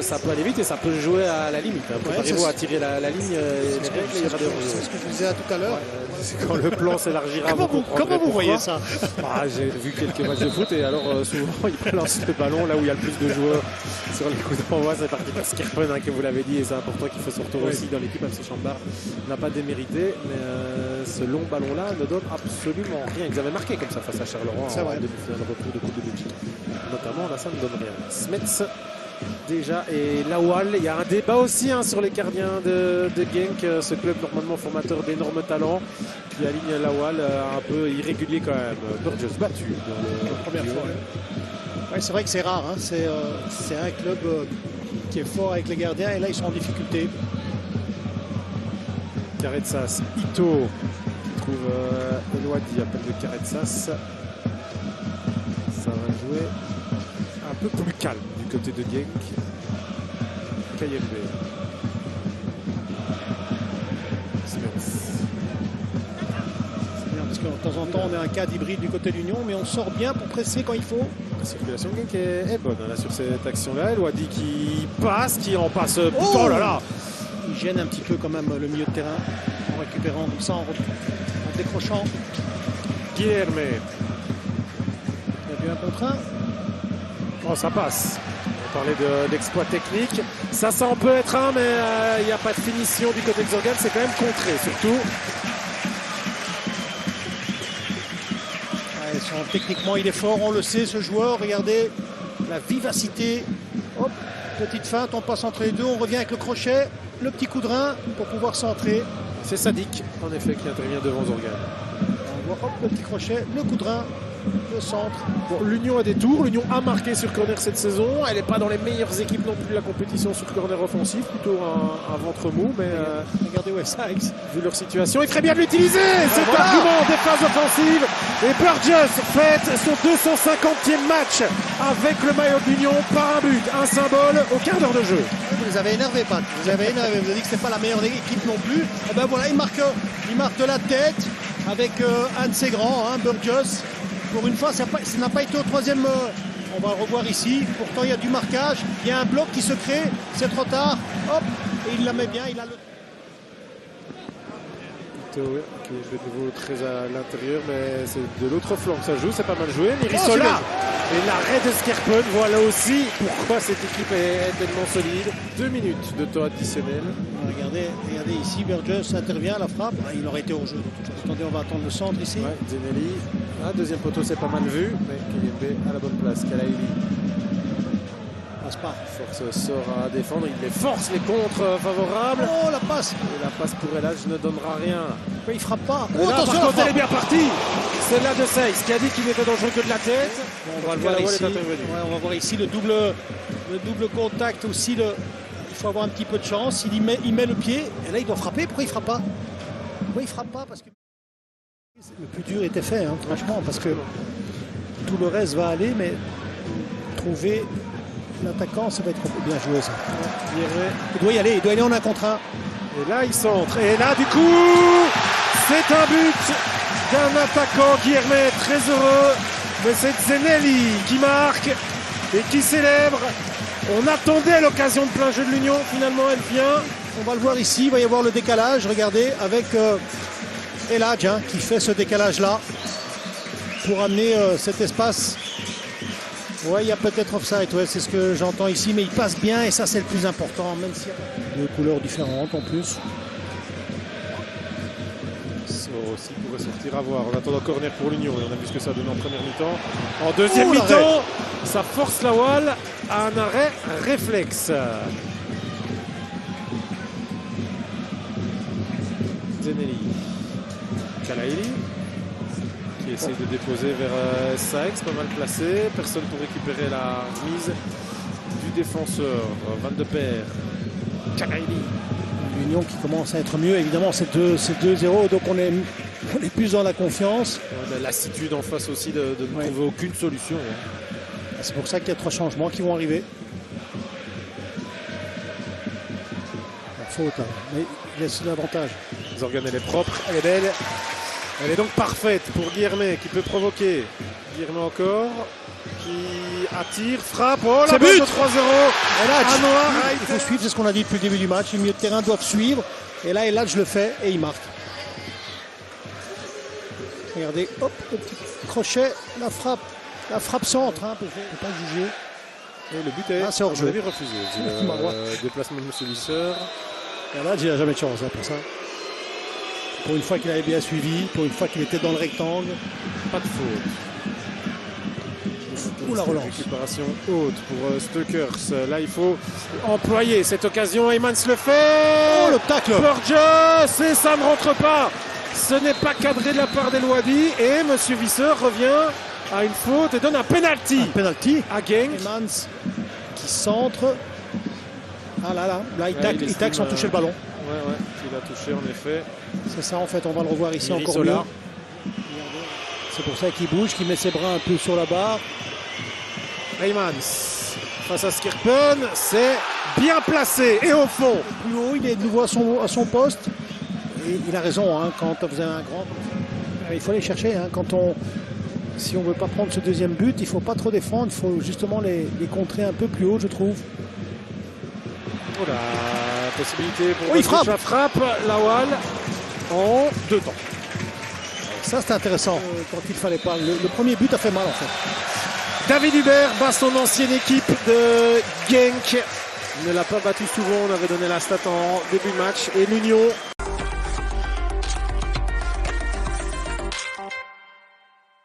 ça peut aller vite et ça peut jouer à la limite. Préparez-vous à tirer la ligne. C'est ce que je disais tout à l'heure. Quand le plan s'élargira, comment vous voyez ça? J'ai vu quelques matchs de foot et alors souvent il balance le ballon là où il y a le plus de joueurs sur les coups d'envoi. C'est parti par Skerpen, que vous l'avez dit, et c'est important qu'il fait son retour aussi dans l'équipe, même si Chambard n'a pas démérité. Mais ce long ballon là ne donne absolument rien. Ils avaient marqué comme ça face à Charleroi en demi-finale de retour de Coupe de Belgique. Notamment là, ça ne donne rien. Smets déjà et Lawal, il y a un débat aussi sur les gardiens de Genk, ce club normalement formateur d'énormes talents qui aligne Lawal, un peu irrégulier quand même. Burgess battu dans la première fois. Ouais, c'est vrai que c'est rare, c'est un club qui est fort avec les gardiens et là ils sont en difficulté. Caretsas, Ito qui trouve Elwadi, appel de Caretsas. Ça va jouer un peu plus calme du côté de Genk. Kayembe. C'est bien parce que de temps en temps on a un cas d'hybride du côté de l'Union, mais on sort bien pour presser quand il faut. La circulation Genk est bonne là, sur cette action-là. Elwadi qui passe, qui en passe. Oh là là! Il gêne un petit peu quand même le milieu de terrain en récupérant comme ça, en décrochant. Guilherme. Il y a eu un contre un. Oh, ça passe. On parlait d'exploit technique. Ça en peut être un, mais il n'y a pas de finition du côté de Zorgan. C'est quand même contré, surtout. Ouais, techniquement, il est fort, on le sait, ce joueur. Regardez la vivacité. Hop, petite feinte, on passe entre les deux. On revient avec le crochet, le petit coup de rein pour pouvoir centrer. C'est Sadik, en effet, qui intervient devant Zorgan. On voit, hop, le petit crochet, le coup de rein. Le centre. Bon, l'Union a des tours. L'Union a marqué sur corner cette saison. Elle n'est pas dans les meilleures équipes non plus de la compétition sur corner offensif. Plutôt un ventre mou. Mais regardez Westside. Vu leur situation, il ferait bien de l'utiliser. Cet argument des phases offensives. Et Burgess fête son 250e match avec le maillot de l'Union par un but. Un symbole au quart d'heure de jeu. Vous les avez énervés, Pat. Vous avez énervé. Vous avez dit que ce n'est pas la meilleure équipe non plus. Et ben voilà, il marque de la tête avec un de ses grands, Burgess. Pour une fois, ça n'a pas été au troisième. On va le revoir ici. Pourtant, il y a du marquage. Il y a un bloc qui se crée. C'est trop tard. Hop. Et il la met bien. Il a le... Ito, qui est de nouveau très à l'intérieur. Mais c'est de l'autre flanc que ça joue. C'est pas mal joué. Mirisola. Et l'arrêt de Skerpen. Voilà aussi pourquoi cette équipe est tellement solide. 2 minutes de temps additionnel. Regardez ici. Burgess intervient à la frappe. Il aurait été hors jeu. Attendez, on va attendre le centre ici. Ouais, Zenelli. Deuxième poteau, c'est pas mal vu, mais Kayembe à la bonne place. Kalaili passe pas. Force sort à défendre, il les force, les contres favorables. Oh, la passe! Et la passe pour Elage ne donnera rien. Mais il frappe pas. Oh, là, par contre, elle est bien partie. Celle-là de Seix qui a dit qu'il n'était dangereux que de la tête. Bon, on va le voir ici. Ouais, on va voir ici le double contact aussi. Il faut avoir un petit peu de chance. Il met le pied. Et là, il doit frapper. Pourquoi il frappe pas? Pourquoi il frappe pas? Parce que le plus dur était fait, franchement, parce que tout le reste va aller, mais trouver l'attaquant, ça va être bien joué, ça. Il doit y aller en un contre un. Et là, il centre. Et là, du coup, c'est un but d'un attaquant qui est très heureux. Mais c'est Zenelli qui marque et qui célèbre. On attendait l'occasion de plein jeu de l'Union. Finalement, elle vient. On va le voir ici. Il va y avoir le décalage. Regardez, avec Elage qui fait ce décalage-là pour amener cet espace. Ouais, il y a peut-être offside, c'est ce que j'entends ici, mais il passe bien et ça c'est le plus important, même s'il y a deux couleurs différentes en plus. Ça aussi pourrait sortir à voir. On attend un corner pour l'Union et on a vu ce que ça donne en première mi-temps. En deuxième mi-temps, ça force Lawal à un arrêt réflexe. Zenelli. Kalaili qui essaie de déposer vers Saex, pas mal placé. Personne pour récupérer la mise du défenseur. Van de Peer. Kalaili. L'Union qui commence à être mieux. Évidemment, c'est 2-0, donc on est plus dans la confiance. On a lassitude en face aussi de ne trouver aucune solution. C'est pour ça qu'il y a 3 changements qui vont arriver. La faute, mais il laisse l'avantage. Zorgan, elle est propre, elle est belle. Elle est donc parfaite pour Guilherme qui peut provoquer. Guilherme encore. qui attire, frappe. Oh la C'est balle but de 3-0. Eladj, Anouar il faut suivre, c'est ce qu'on a dit depuis le début du match. Les milieux de terrain doivent suivre. Et là, Eladj le fait et il marque. Regardez, hop, le petit crochet, la frappe centre, hein, peut pas juger. Et le but est c'est hors jeu. Refusé. Déplacement de M. Visser. Eladj, il n'a jamais de chance hein, pour ça. Pour une fois qu'il avait bien suivi, pour une fois qu'il était dans le rectangle. Pas de faute. Ou la relance. Récupération haute pour Stalkers. Là, il faut employer cette occasion. Heymans le fait. Oh, le tacle. Burgess, et ça ne rentre pas. Ce n'est pas cadré de la part d'El-Ouadi. Et M. Visser revient à une faute et donne un penalty. Un penalty à Genk. Heymans qui centre. Ah là, il tacle sans toucher le ballon. Ouais, il a touché en effet. C'est ça en fait, on va le revoir ici encore mieux. C'est pour ça qu'il bouge, qu'il met ses bras un peu sur la barre. Heymans face à Skirpen, c'est bien placé et au fond. Plus haut, il est de nouveau à son poste. Et il a raison, hein, quand vous avez un grand... Il faut aller chercher, hein, si on ne veut pas prendre ce deuxième but, il ne faut pas trop défendre, il faut justement les contrer un peu plus haut, je trouve. Oh la possibilité pour il frappe. La frappe, Lawal en 2 temps. Ça c'est intéressant, quand il ne fallait pas. Le premier but a fait mal en fait. David Hubert bat son ancienne équipe de Genk. Il ne l'a pas battu souvent, on avait donné la stat en début de match. Et l'Union